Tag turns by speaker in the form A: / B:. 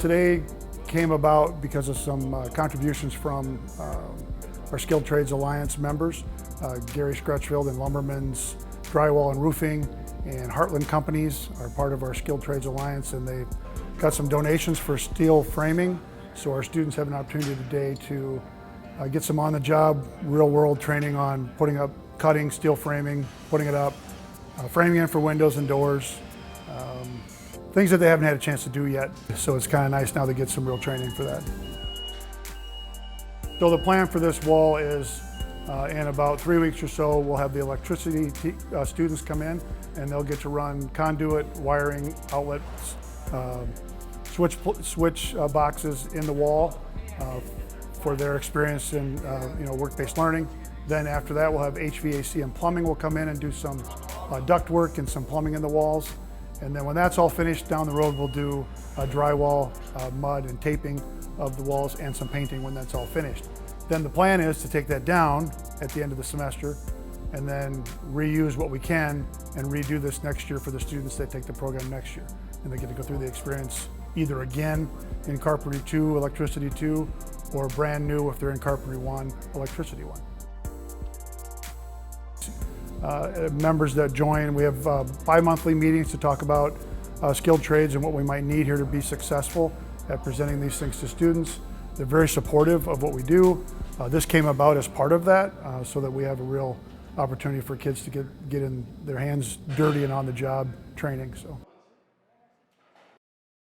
A: Today came about because of some contributions from our Skilled Trades Alliance members, Gary Scratchfield and Lumberman's Drywall and Roofing and Heartland Companies are part of our Skilled Trades Alliance, and they've got some donations for steel framing. So our students have an opportunity today to get some on-the-job, real-world training on putting up, cutting steel framing, putting it up, framing in for windows and doors, things that they haven't had a chance to do yet. So it's kind of nice now to get some real training for that. So the plan for this wall is in about 3 weeks or so, we'll have the electricity students come in, and they'll get to run conduit, wiring, outlets, switch boxes in the wall for their experience in work-based learning. Then after that, we'll have HVAC and plumbing will come in and do some duct work and some plumbing in the walls. And then when that's all finished, down the road we'll do drywall, mud and taping of the walls and some painting when that's all finished. Then the plan is to take that down at the end of the semester and then reuse what we can and redo this next year for the students that take the program next year. And they get to go through the experience either again in Carpentry 2, Electricity 2, or brand new if they're in Carpentry 1, Electricity 1. Members that join, we have bi-monthly meetings to talk about skilled trades and what we might need here to be successful at presenting these things to students. They're very supportive of what we do. This came about as part of that so that we have a real opportunity for kids to get in their hands dirty and on the job training. So.